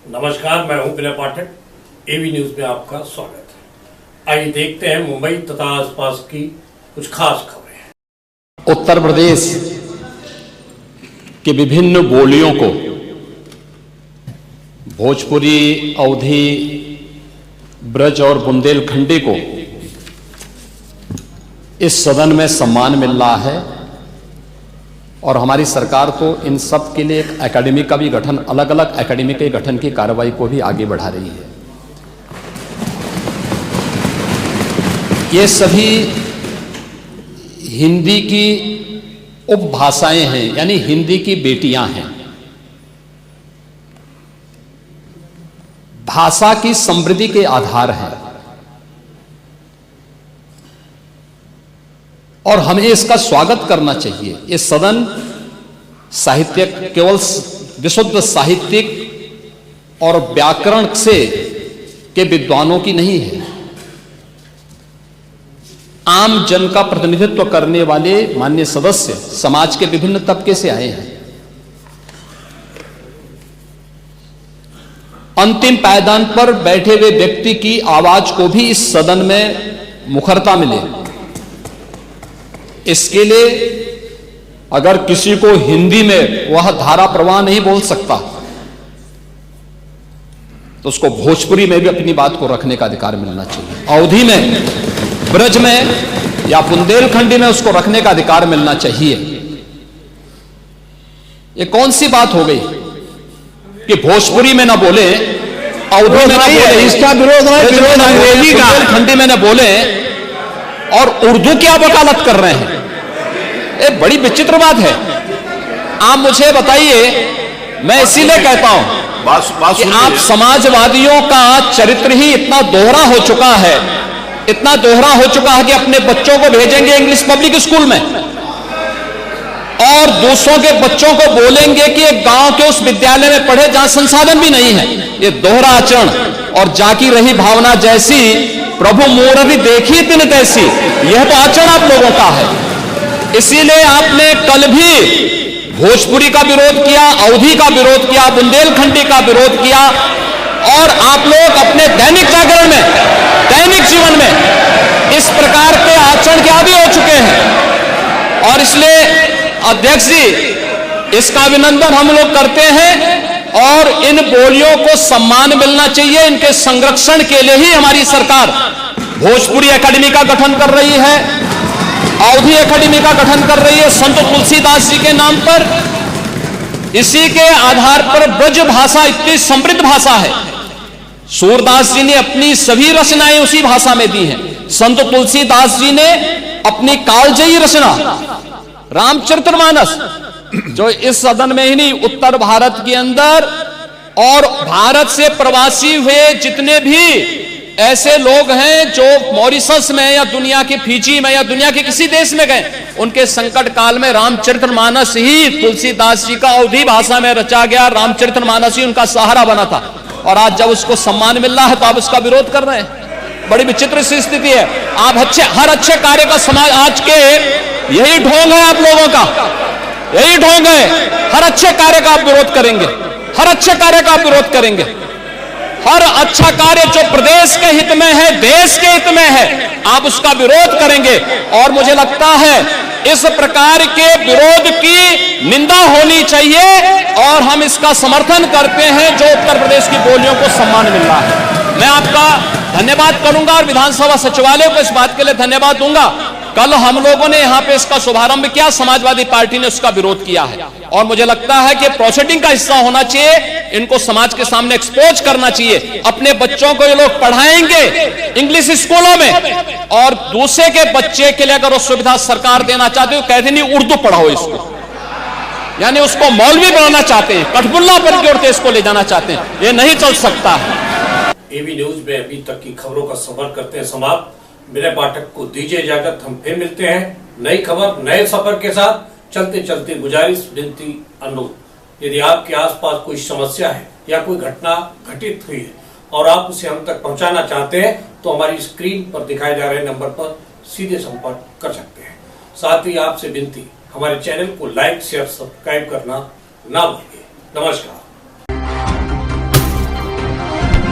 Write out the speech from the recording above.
नमस्कार, मैं हूं विनय पाठक। एवी न्यूज में आपका स्वागत है। आइए देखते हैं मुंबई तथा आसपास की कुछ खास खबरें। उत्तर प्रदेश की विभिन्न बोलियों को भोजपुरी, अवधी, ब्रज और बुंदेलखंडी को इस सदन में सम्मान मिल रहा है और हमारी सरकार तो इन सब के लिए एक एकेडमी का भी गठन, अलग अलग एकेडमी के गठन की कार्रवाई को भी आगे बढ़ा रही है। ये सभी हिंदी की उपभाषाएं हैं, यानी हिंदी की बेटियां हैं। भाषा की समृद्धि के आधार हैं और हमें इसका स्वागत करना चाहिए। ये सदन साहित्य केवल विशुद्ध साहित्यिक और व्याकरण से के विद्वानों की नहीं है, आम जन का प्रतिनिधित्व करने वाले माननीय सदस्य समाज के विभिन्न तबके से आए हैं। अंतिम पायदान पर बैठे हुए व्यक्ति की आवाज को भी इस सदन में मुखरता मिले, इसके लिए अगर किसी को हिंदी में वह धारा प्रवाह नहीं बोल सकता तो उसको भोजपुरी में भी अपनी बात को रखने का अधिकार मिलना चाहिए। अवधी में, ब्रज में या बुंदेलखंडी में उसको रखने का अधिकार मिलना चाहिए। ये कौन सी बात हो गई कि भोजपुरी में ना बोले, अवधी में ना बोले, इसका विरोध अंग्रेजी का, बुंदेलखंडी में ना बोले और उर्दू की आप वकालत कर रहे हैं। ये बड़ी विचित्र बात है। आप मुझे बताइए, मैं इसीलिए कहता हूं कि आप समाजवादियों का चरित्र ही इतना दोहरा हो चुका है, इतना दोहरा हो चुका है कि अपने बच्चों को भेजेंगे इंग्लिश पब्लिक स्कूल में और दूसरों के बच्चों को बोलेंगे कि एक गांव के उस विद्यालय में पढ़े जहां संसाधन भी नहीं है। ये दोहरा आचरण और जाकी रही भावना जैसी प्रभु मोररी देखी तिन तैसी, यह तो आचरण आप लोगों का है। इसीलिए आपने कल भी भोजपुरी का विरोध किया, अवधी का विरोध किया, बुंदेलखंडी का विरोध किया और आप लोग अपने दैनिक जागरण में, दैनिक जीवन में इस प्रकार के आचरण के आदी हो चुके हैं। और इसलिए अध्यक्ष जी, इसका अभिनंदन हम लोग करते हैं और इन बोलियों को सम्मान मिलना चाहिए। इनके संरक्षण के लिए ही हमारी सरकार भोजपुरी एकेडमी का गठन कर रही है, अवधी एकेडमी का गठन कर रही है संत तुलसीदास जी के नाम पर। इसी के आधार पर ब्रज भाषा इतनी समृद्ध भाषा है। सूरदास जी ने अपनी सभी रचनाएं उसी भाषा में दी हैं। संत तुलसीदास जी ने अपनी कालजयी रचना रामचरितमानस, जो इस सदन में ही नहीं, उत्तर भारत के अंदर और भारत से प्रवासी हुए जितने भी ऐसे लोग हैं जो मॉरिशस में या दुनिया के फिजी में या दुनिया के किसी देश में गए, उनके संकट काल में रामचरितमानस ही तुलसीदास जी का अवधी भाषा में रचा गया रामचरितमानस ही उनका सहारा बना था। और आज जब उसको सम्मान मिल रहा है तो आप उसका विरोध कर रहे हैं। बड़ी विचित्र सी स्थिति है। आप हर अच्छे कार्य का समाज, आज के यही ढोंग है आप लोगों का, यही ढोंग है। हर अच्छे कार्य का आप विरोध करेंगे, हर अच्छे कार्य का आप विरोध करेंगे। हर अच्छा कार्य जो प्रदेश के हित में है, देश के हित में है, आप उसका विरोध करेंगे। और मुझे लगता है इस प्रकार के विरोध की निंदा होनी चाहिए और हम इसका समर्थन करते हैं जो उत्तर प्रदेश की बोलियों को सम्मान मिल रहा है। मैं आपका धन्यवाद करूंगा और विधानसभा सचिवालय को इस बात के लिए धन्यवाद दूंगा। कल हम लोगों ने यहां पे इसका शुभारंभ किया, समाजवादी पार्टी ने उसका विरोध किया है और मुझे लगता है कि प्रोसीडिंग का हिस्सा होना चाहिए। इनको समाज के सामने एक्सपोज करना चाहिए। अपने बच्चों को ये लोग पढ़ाएंगे इंग्लिश स्कूलों में और दूसरे के बच्चे के लिए अगर वो सुविधा सरकार देना चाहते हो, कहते नहीं उर्दू पढ़ाओ इसको, यानी उसको मौलवी बनाना चाहते हैं, कठपुल्ला पर जोड़ते इसको ले जाना चाहते हैं। ये नहीं चल सकता है। एवी न्यूज में अभी तक की खबरों का सफर करते हैं समाप्त। विनय पाठक को दीजिए इजाजत। हम फिर मिलते हैं नई खबर, नए सफर के साथ। चलते चलते गुजारिश, विनती, अनुरोध, यदि आपके आसपास कोई समस्या है या कोई घटना घटित हुई है और आप उसे हम तक पहुंचाना चाहते हैं तो हमारी स्क्रीन पर दिखाए जा रहे नंबर पर सीधे संपर्क कर सकते हैं। साथ ही आपसे विनती, हमारे चैनल को लाइक, शेयर, सब्सक्राइब करना ना भूलिए। नमस्कार।